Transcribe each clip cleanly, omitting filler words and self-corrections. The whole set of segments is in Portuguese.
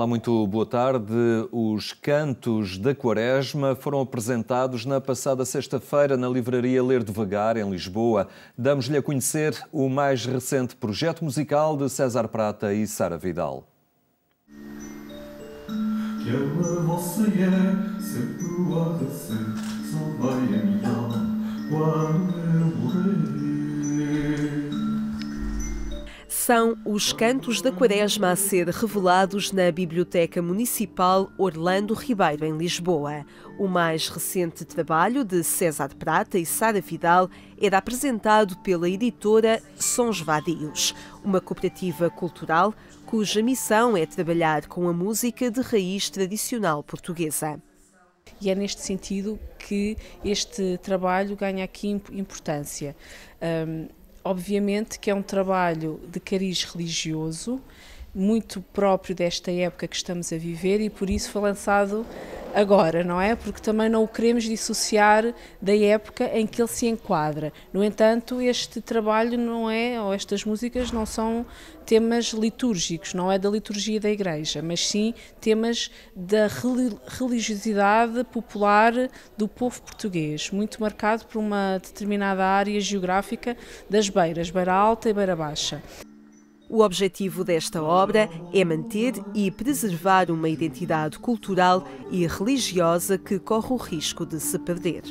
Olá, muito boa tarde. Os Cantos da Quaresma foram apresentados na passada sexta-feira na livraria Ler Devagar, em Lisboa. Damos-lhe a conhecer o mais recente projeto musical de César Prata e Sara Vidal. Que ela vossa é, sempre há de ser, só vai a minha alma quando eu morrer. São os Cantos da Quaresma a ser revelados na Biblioteca Municipal Orlando Ribeiro, em Lisboa. O mais recente trabalho de César Prata e Sara Vidal era apresentado pela editora Sons Vadios, uma cooperativa cultural cuja missão é trabalhar com a música de raiz tradicional portuguesa. E é neste sentido que este trabalho ganha aqui importância. Obviamente que é um trabalho de cariz religioso, muito próprio desta época que estamos a viver e por isso foi lançado agora, não é? Porque também não o queremos dissociar da época em que ele se enquadra. No entanto, este trabalho não é, ou estas músicas não são temas litúrgicos, não é da liturgia da Igreja, mas sim temas da religiosidade popular do povo português, muito marcado por uma determinada área geográfica das beiras, Beira Alta e Beira Baixa. O objetivo desta obra é manter e preservar uma identidade cultural e religiosa que corre o risco de se perder.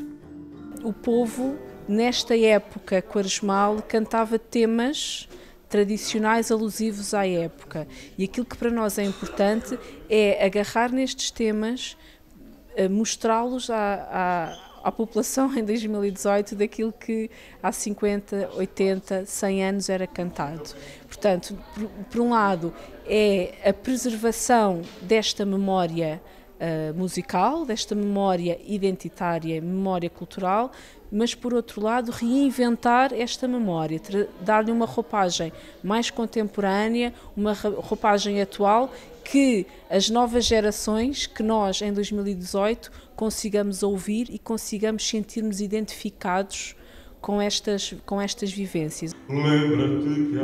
O povo, nesta época quaresmal, cantava temas tradicionais alusivos à época. E aquilo que para nós é importante é agarrar nestes temas, mostrá-los à população em 2018 daquilo que há 50, 80, 100 anos era cantado. Portanto, por um lado, é a preservação desta memória musical, desta memória identitária, memória cultural, mas por outro lado reinventar esta memória, dar-lhe uma roupagem mais contemporânea, uma roupagem atual, que as novas gerações, que nós em 2018 consigamos ouvir e consigamos sentir-nos identificados com estas vivências. Lembra-te que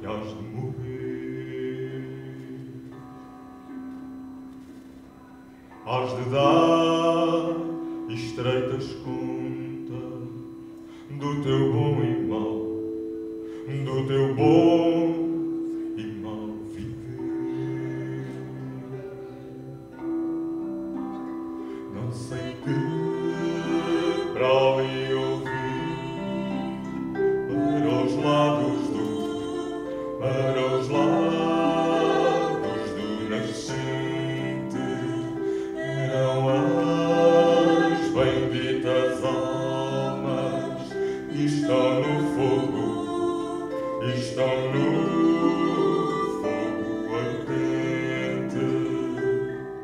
has de morrer. Has de dar estreitas contas do teu bom e mau, do teu bom e mau viver. Não sei que para lhe ouvir para os lados do nascente eram as benditas almas que estão no fogo, estão no fogo ardente.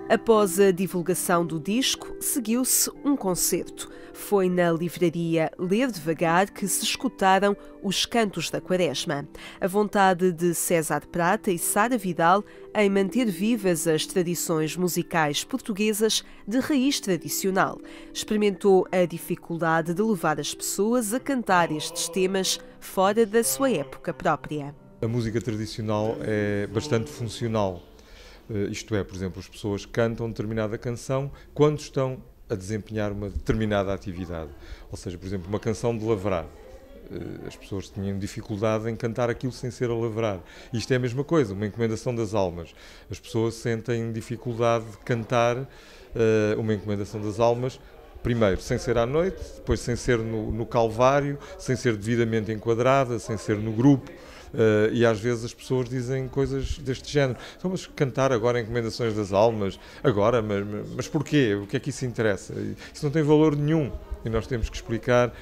Após a divulgação do disco, seguiu-se um concerto. Foi na livraria Ler Devagar que se escutaram os Cantos da Quaresma. A vontade de César Prata e Sara Vidal em manter vivas as tradições musicais portuguesas de raiz tradicional. Experimentou a dificuldade de levar as pessoas a cantar estes temas fora da sua época própria. A música tradicional é bastante funcional. Isto é, por exemplo, as pessoas cantam determinada canção quando estão a desempenhar uma determinada atividade. Ou seja, por exemplo, uma canção de lavrar. As pessoas tinham dificuldade em cantar aquilo sem ser a lavrar. Isto é a mesma coisa, uma encomendação das almas. As pessoas sentem dificuldade de cantar uma encomendação das almas, primeiro sem ser à noite, depois sem ser no Calvário, sem ser devidamente enquadrada, sem ser no grupo. E às vezes as pessoas dizem coisas deste género. Então, mas cantar agora encomendações das almas, agora, mas porquê? O que é que isso interessa? Isso não tem valor nenhum. E nós temos que explicar,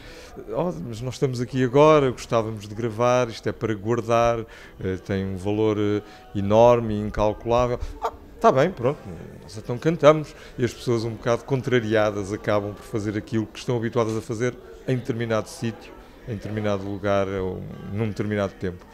mas nós estamos aqui agora, gostávamos de gravar, isto é para guardar, tem um valor enorme e incalculável. Está bem, pronto, nós então cantamos. E as pessoas um bocado contrariadas acabam por fazer aquilo que estão habituadas a fazer em determinado sítio, em determinado lugar, ou num determinado tempo.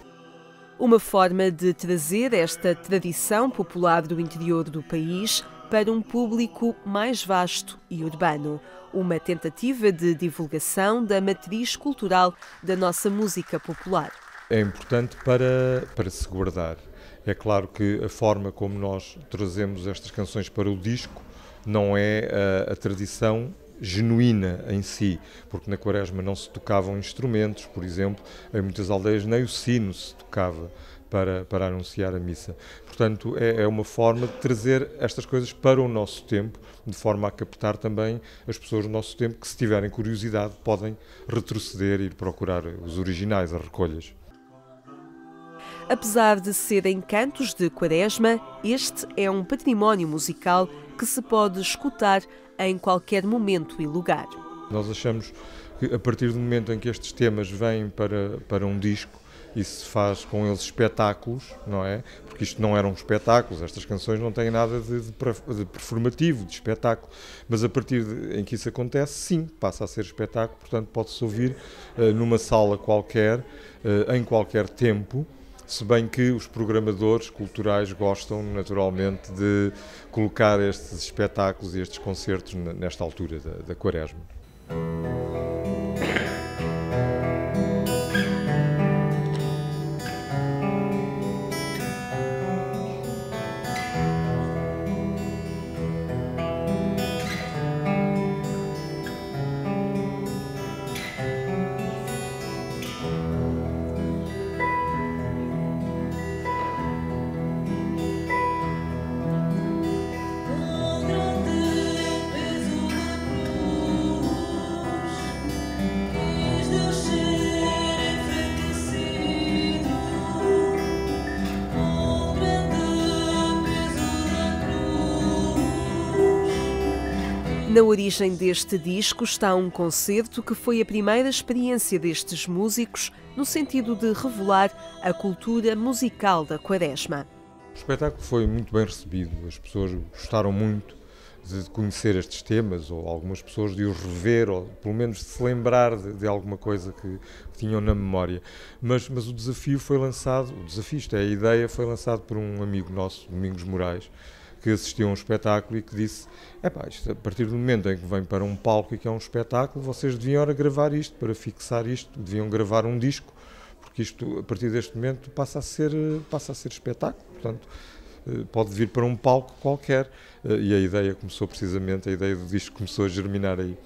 Uma forma de trazer esta tradição popular do interior do país para um público mais vasto e urbano. Uma tentativa de divulgação da matriz cultural da nossa música popular. É importante para se guardar. É claro que a forma como nós trazemos estas canções para o disco não é a tradição genuína em si, porque na Quaresma não se tocavam instrumentos, por exemplo, em muitas aldeias nem o sino se tocava para anunciar a missa. Portanto, é uma forma de trazer estas coisas para o nosso tempo, de forma a captar também as pessoas do nosso tempo que, se tiverem curiosidade, podem retroceder e ir procurar os originais, as recolhas. Apesar de serem cantos de Quaresma, este é um património musical que se pode escutar em qualquer momento e lugar. Nós achamos que, a partir do momento em que estes temas vêm para um disco e se faz com eles espetáculos, não é? Porque isto não eram espetáculos, estas canções não têm nada de performativo, de espetáculo, mas a partir em que isso acontece, sim, passa a ser espetáculo, portanto pode-se ouvir numa sala qualquer, em qualquer tempo, se bem que os programadores culturais gostam, naturalmente, de colocar estes espetáculos e estes concertos nesta altura da Quaresma. Na origem deste disco está um concerto que foi a primeira experiência destes músicos no sentido de revelar a cultura musical da Quaresma. O espetáculo foi muito bem recebido, as pessoas gostaram muito de conhecer estes temas, ou algumas pessoas de os rever, ou pelo menos de se lembrar de alguma coisa que tinham na memória. Mas o desafio foi lançado, a ideia foi lançada por um amigo nosso, Domingos Moraes, que assistiu a um espetáculo e que disse: isto, a partir do momento em que vem para um palco e que é um espetáculo, vocês deviam gravar isto, para fixar isto, deviam gravar um disco, porque isto, a partir deste momento, passa a ser espetáculo, portanto, pode vir para um palco qualquer. E a ideia a ideia do disco começou a germinar aí.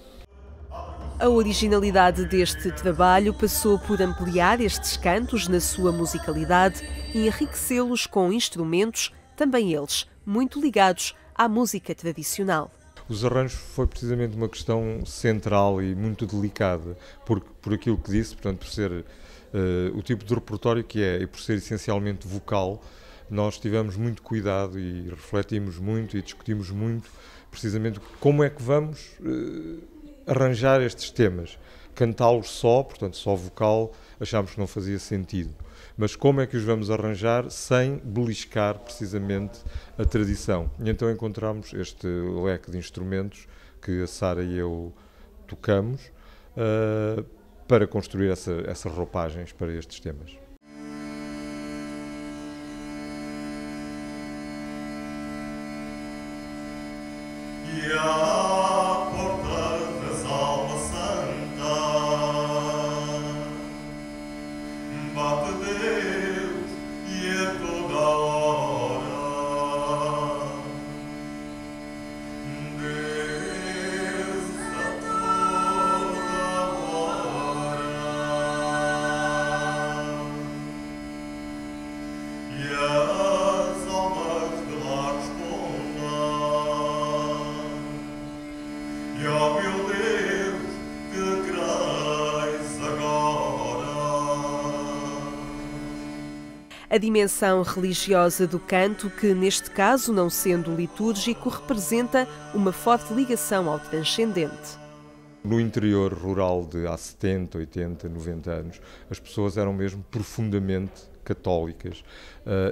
A originalidade deste trabalho passou por ampliar estes cantos na sua musicalidade e enriquecê-los com instrumentos, também eles muito ligados à música tradicional. Os arranjos foi precisamente uma questão central e muito delicada, por aquilo que disse, portanto, por ser o tipo de repertório que é e por ser essencialmente vocal, nós tivemos muito cuidado e refletimos muito e discutimos muito precisamente como é que vamos arranjar estes temas. Cantá-los só, portanto só vocal, achámos que não fazia sentido. Mas como é que os vamos arranjar sem beliscar precisamente a tradição? E então encontramos este leque de instrumentos que a Sara e eu tocamos para construir essas roupagens para estes temas. A dimensão religiosa do canto, que neste caso, não sendo litúrgico, representa uma forte ligação ao transcendente. No interior rural de há 70, 80, 90 anos, as pessoas eram mesmo profundamente católicas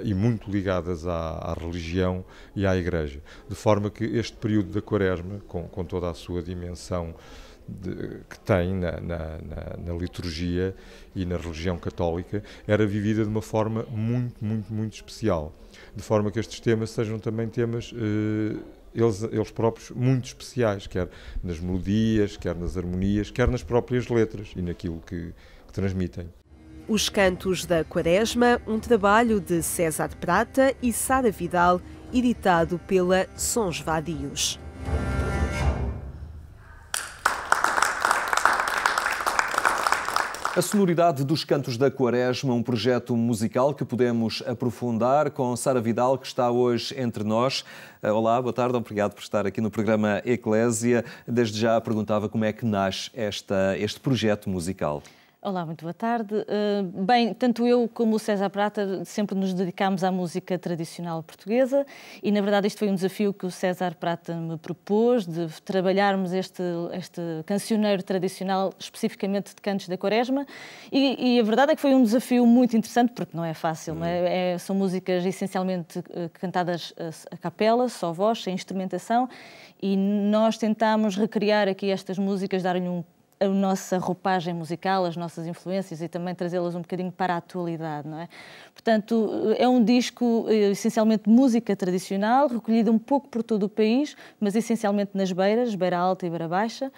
e muito ligadas à religião e à Igreja. De forma que este período da Quaresma, com toda a sua dimensão que tem na liturgia e na religião católica, era vivida de uma forma muito, muito, muito especial. De forma que estes temas sejam também temas, eles próprios, muito especiais, quer nas melodias, quer nas harmonias, quer nas próprias letras e naquilo que transmitem. Os Cantos da Quaresma, um trabalho de César Prata e Sara Vidal, editado pela Sons Vadios. A sonoridade dos Cantos da Quaresma, um projeto musical que podemos aprofundar com Sara Vidal, que está hoje entre nós. Olá, boa tarde, obrigado por estar aqui no programa Eclésia. Desde já perguntava como é que nasce este projeto musical. Olá, muito boa tarde. Bem, tanto eu como o César Prata sempre nos dedicámos à música tradicional portuguesa e, na verdade, isto foi um desafio que o César Prata me propôs, de trabalharmos este cancioneiro tradicional, especificamente de Cantos da Quaresma, e a verdade é que foi um desafio muito interessante, porque não é fácil, não é? São músicas essencialmente cantadas a capela, só voz, sem instrumentação, e nós tentámos recriar aqui estas músicas, dar-lhe a nossa roupagem musical, as nossas influências e também trazê-las um bocadinho para a atualidade, não é? Portanto, é um disco essencialmente de música tradicional, recolhida um pouco por todo o país, mas essencialmente nas beiras, Beira Alta e Beira Baixa.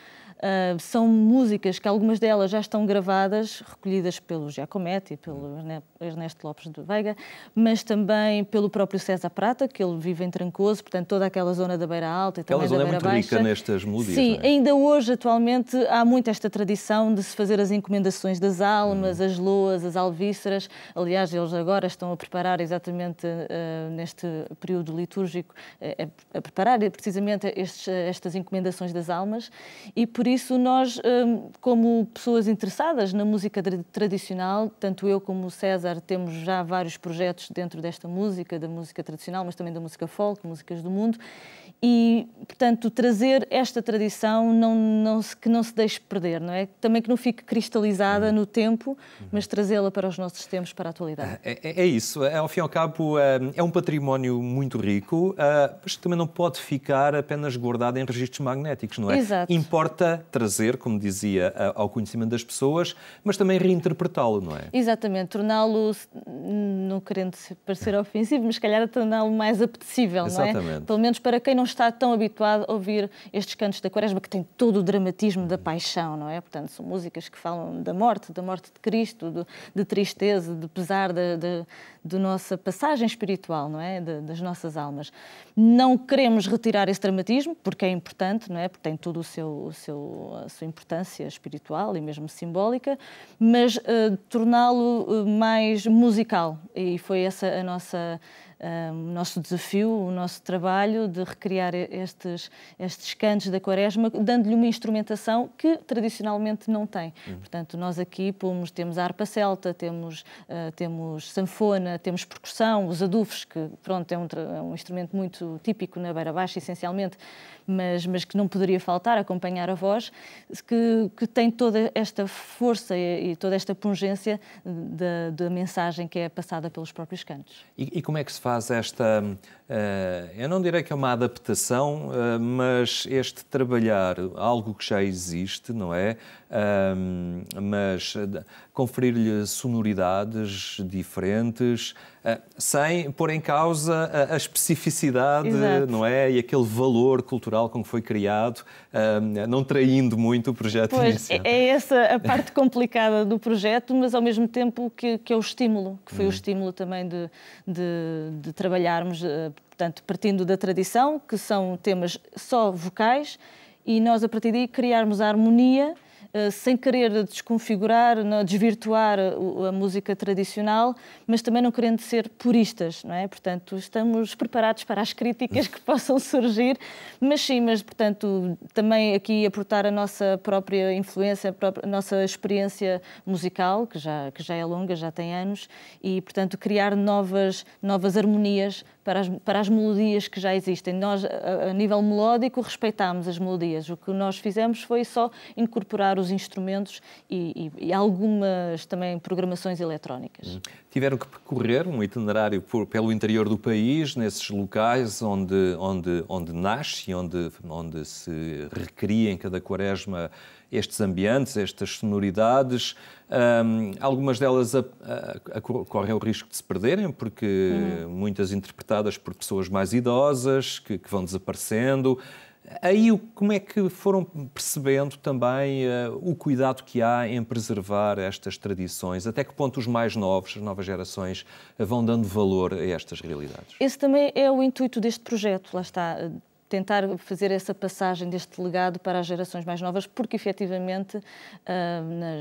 São músicas que algumas delas já estão gravadas, recolhidas pelo Giacometti, pelo Ernesto Lopes de Veiga, mas também pelo próprio César Prata, que ele vive em Trancoso, portanto toda aquela zona da Beira Alta e também da Beira Baixa. Aquela zona é muito rica nestas melodias. Sim, não é? ainda hoje, atualmente, há muito esta tradição de se fazer as encomendações das almas, as loas, as alvíceras. Aliás, eles agora estão a preparar exatamente neste período litúrgico, a preparar precisamente estas encomendações das almas, e por isso nós, como pessoas interessadas na música tradicional, tanto eu como o César temos já vários projetos dentro desta música, da música tradicional, mas também da música folk, músicas do mundo, e, portanto, trazer esta tradição que não se deixe perder, não é? Também que não fique cristalizada no tempo, mas trazê-la para os nossos tempos, para a atualidade. É isso, ao fim e ao cabo é um património muito rico, mas que também não pode ficar apenas guardado em registros magnéticos, não é? Exato. Importa trazer, como dizia, ao conhecimento das pessoas, mas também reinterpretá-lo, não é? Exatamente, torná-lo, não querendo parecer ofensivo, mas se calhar torná-lo mais apetecível, Exatamente. não é? Pelo menos para quem não está tão habituado a ouvir estes cantos da Quaresma, que têm todo o dramatismo da paixão, não é? Portanto, são músicas que falam da morte de Cristo, de tristeza, de pesar da nossa passagem espiritual, não é? Das nossas almas. Não queremos retirar esse dramatismo, porque é importante, não é? Porque tem todo a sua importância espiritual e mesmo simbólica, mas torná-lo mais musical. E foi essa o nosso desafio, o nosso trabalho de recriar estes cantos da Quaresma, dando-lhe uma instrumentação que tradicionalmente não tem. Portanto, nós aqui temos a harpa celta, temos sanfona, temos percussão, os adufes, que pronto, é um instrumento muito típico na Beira Baixa, essencialmente, mas que não poderia faltar, acompanhar a voz, que tem toda esta força e toda esta pungência da mensagem que é passada pelos próprios cantos. E como é que se faz esta, eu não direi que é uma adaptação, mas este trabalhar algo que já existe, não é? Mas conferir-lhe sonoridades diferentes, sem pôr em causa a especificidade, Exato. não é? E aquele valor cultural com que foi criado, não traindo muito o projeto inicial. É essa a parte complicada do projeto, mas ao mesmo tempo que é o estímulo, que foi o estímulo também de trabalharmos, portanto, partindo da tradição, que são temas só vocais, e nós, a partir daí, criarmos a harmonia, sem querer desconfigurar, desvirtuar a música tradicional, mas também não querendo ser puristas, não é? Portanto, estamos preparados para as críticas que possam surgir, mas portanto, também aqui aportar a nossa própria influência, a nossa experiência musical, que já é longa, já tem anos, e, portanto, criar novas harmonias para as melodias que já existem. Nós, a nível melódico, respeitámos as melodias. O que nós fizemos foi só incorporar os instrumentos e algumas também programações eletrónicas. Tiveram que percorrer um itinerário pelo interior do país, nesses locais onde nasce e onde se recria em cada quaresma estes ambientes, estas sonoridades. Algumas delas correm o risco de se perderem, porque muitas interpretadas por pessoas mais idosas, que vão desaparecendo. Aí, como é que foram percebendo também o cuidado que há em preservar estas tradições? Até que ponto os mais novos, as novas gerações, vão dando valor a estas realidades? Esse também é o intuito deste projeto, lá está, tentar fazer essa passagem deste legado para as gerações mais novas, porque efetivamente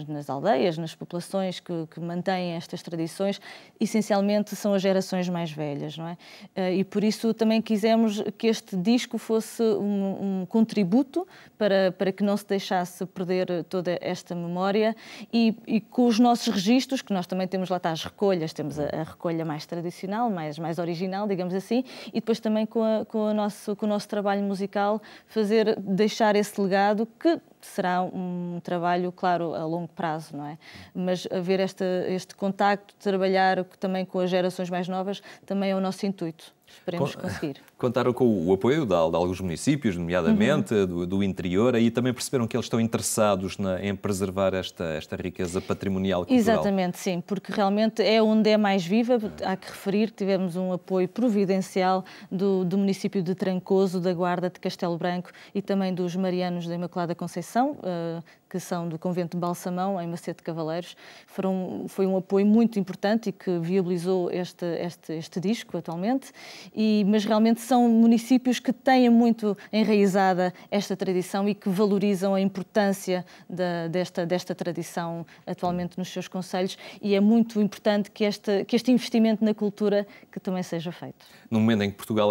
nas aldeias, nas populações que mantêm estas tradições, essencialmente são as gerações mais velhas, não é? E por isso também quisemos que este disco fosse um contributo para que não se deixasse perder toda esta memória e com os nossos registros, que nós também temos lá está as recolhas, temos a recolha mais tradicional, mais original, digamos assim, e depois também com o nosso trabalho musical, deixar esse legado que será um trabalho, claro, a longo prazo, não é? Mas haver este contacto, trabalhar também com as gerações mais novas, também é o nosso intuito. Esperemos conseguir. Contaram com o apoio de alguns municípios, nomeadamente do interior, aí também perceberam que eles estão interessados em preservar esta riqueza patrimonial cultural. Exatamente, sim, porque realmente é onde é mais viva. Há que referir que tivemos um apoio providencial do município de Trancoso, da Guarda de Castelo Branco e também dos Marianos da Imaculada Conceição, que são do convento de Balsamão, em Macedo de Cavaleiros. Foi um apoio muito importante e que viabilizou este disco atualmente, mas realmente são municípios que têm muito enraizada esta tradição e que valorizam a importância desta tradição atualmente nos seus concelhos, e é muito importante que este investimento na cultura que também seja feito. No momento em que Portugal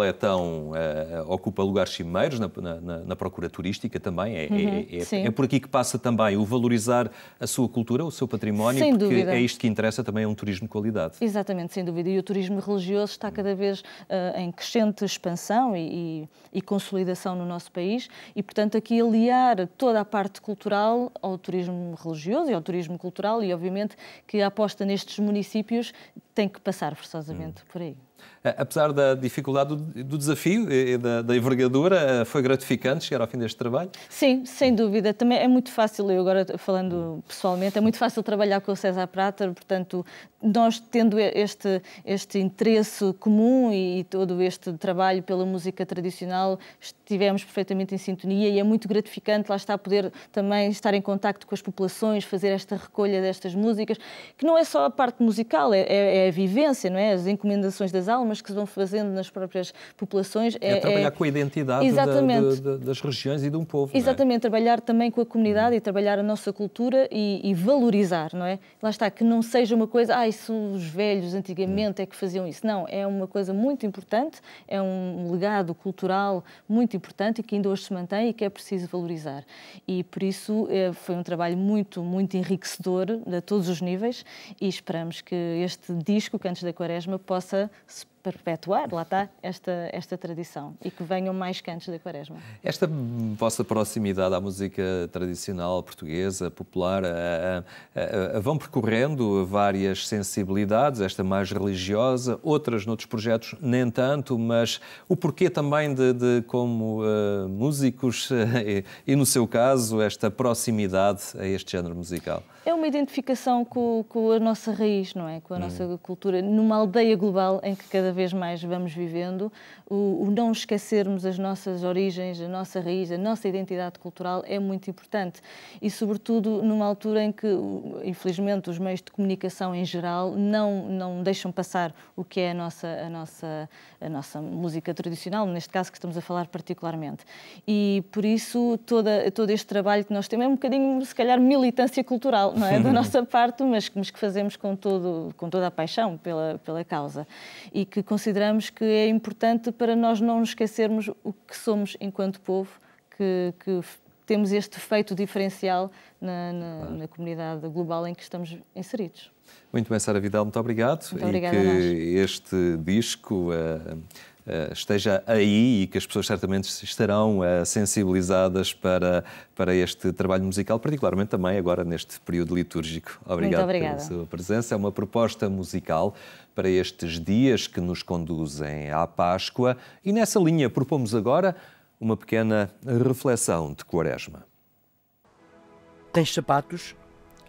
ocupa lugares cimeiros na procura turística também, é por aqui que passa também o valorizar a sua cultura, o seu património, sem porque dúvida. É isto que interessa também, é um turismo de qualidade. Exatamente, sem dúvida. E o turismo religioso está cada vez em crescente expansão e consolidação no nosso país e, portanto, aqui aliar toda a parte cultural ao turismo religioso e ao turismo cultural e, obviamente, que a aposta nestes municípios tem que passar forçosamente por aí. Apesar da dificuldade do desafio e da envergadura, foi gratificante chegar ao fim deste trabalho? Sim, sem dúvida. Também é muito fácil, eu agora falando pessoalmente, é muito fácil trabalhar com o César Prater, portanto, nós tendo este interesse comum e todo este trabalho pela música tradicional, estivemos perfeitamente em sintonia e é muito gratificante, lá está, poder também estar em contacto com as populações, fazer esta recolha destas músicas, que não é só a parte musical, é a vivência, não é? As encomendações das almas que se vão fazendo nas próprias populações. É trabalhar com a identidade das regiões e de um povo. Exatamente, não é? Trabalhar também com a comunidade e trabalhar a nossa cultura e valorizar, não é? Lá está, que não seja uma coisa, isso os velhos antigamente é que faziam isso. Não, é uma coisa muito importante, é um legado cultural muito importante e que ainda hoje se mantém e que é preciso valorizar. E por isso foi um trabalho muito, muito enriquecedor a todos os níveis e esperamos que este disco, Cantos da Quaresma, possa se perpetuar, lá está, esta tradição e que venham mais cantos da Quaresma. Esta vossa proximidade à música tradicional portuguesa, popular, vão percorrendo várias sensibilidades, esta mais religiosa, outras noutros projetos nem tanto, mas o porquê também de como músicos e no seu caso, esta proximidade a este género musical? É uma identificação com a nossa raiz, não é? Com a nossa cultura, numa aldeia global em que cada vez mais vamos vivendo, o não esquecermos as nossas origens, a nossa raiz, a nossa identidade cultural é muito importante e, sobretudo, numa altura em que, infelizmente, os meios de comunicação em geral não deixam passar o que é a nossa música tradicional, neste caso que estamos a falar particularmente. E, por isso, todo este trabalho que nós temos é um bocadinho, se calhar, militância cultural, não é? Da nossa parte, mas que fazemos com toda a paixão pela causa e que consideramos que é importante para nós não nos esquecermos o que somos enquanto povo, que temos este feito diferencial na comunidade global em que estamos inseridos. Muito bem, Sara Vidal, muito obrigado. Muito obrigada e que este disco esteja aí e que as pessoas certamente estarão sensibilizadas para este trabalho musical, particularmente também agora neste período litúrgico. Obrigado pela sua presença. É uma proposta musical para estes dias que nos conduzem à Páscoa e nessa linha propomos agora uma pequena reflexão de Quaresma. Tens sapatos?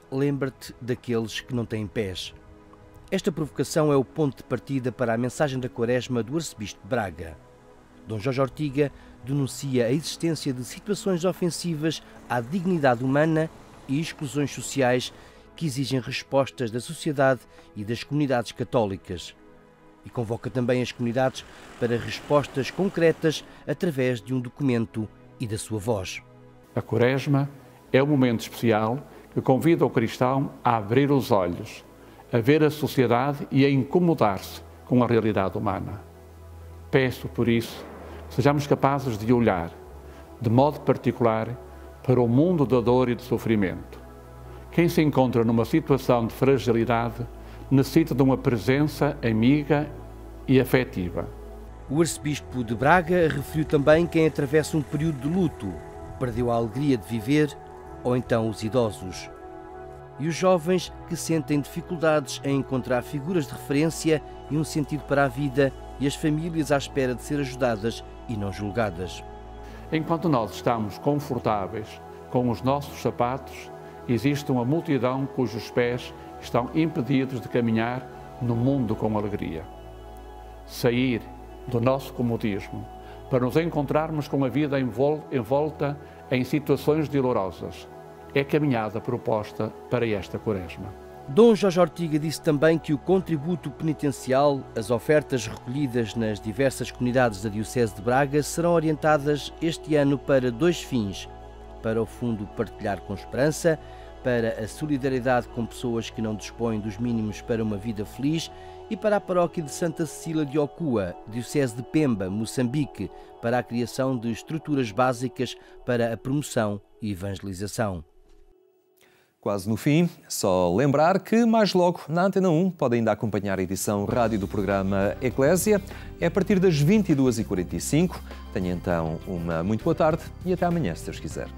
Lembra-te daqueles que não têm pés. Esta provocação é o ponto de partida para a mensagem da Quaresma do arcebispo de Braga. Dom Jorge Ortiga denuncia a existência de situações ofensivas à dignidade humana e exclusões sociais que exigem respostas da sociedade e das comunidades católicas. E convoca também as comunidades para respostas concretas através de um documento e da sua voz. A Quaresma é um momento especial que convida o cristão a abrir os olhos, a ver a sociedade e a incomodar-se com a realidade humana. Peço, por isso, que sejamos capazes de olhar, de modo particular, para o mundo da dor e do sofrimento. Quem se encontra numa situação de fragilidade necessita de uma presença amiga e afetiva. O arcebispo de Braga referiu também quem atravessa um período de luto, perdeu a alegria de viver, ou então os idosos. E os jovens que sentem dificuldades em encontrar figuras de referência e um sentido para a vida, e as famílias à espera de ser ajudadas e não julgadas. Enquanto nós estamos confortáveis com os nossos sapatos, existe uma multidão cujos pés estão impedidos de caminhar no mundo com alegria. Sair do nosso comodismo para nos encontrarmos com a vida envolta em situações dolorosas é a caminhada proposta para esta Quaresma. Dom Jorge Ortiga disse também que o contributo penitencial, as ofertas recolhidas nas diversas comunidades da Diocese de Braga, serão orientadas este ano para 2 fins: para o Fundo Partilhar com Esperança, para a solidariedade com pessoas que não dispõem dos mínimos para uma vida feliz, e para a paróquia de Santa Cecília de Ocua, Diocese de Pemba, Moçambique, para a criação de estruturas básicas para a promoção e evangelização. Quase no fim, só lembrar que mais logo na Antena 1 podem ainda acompanhar a edição rádio do programa Eclésia. É a partir das 22h45. Tenha então uma muito boa tarde e até amanhã, se Deus quiser.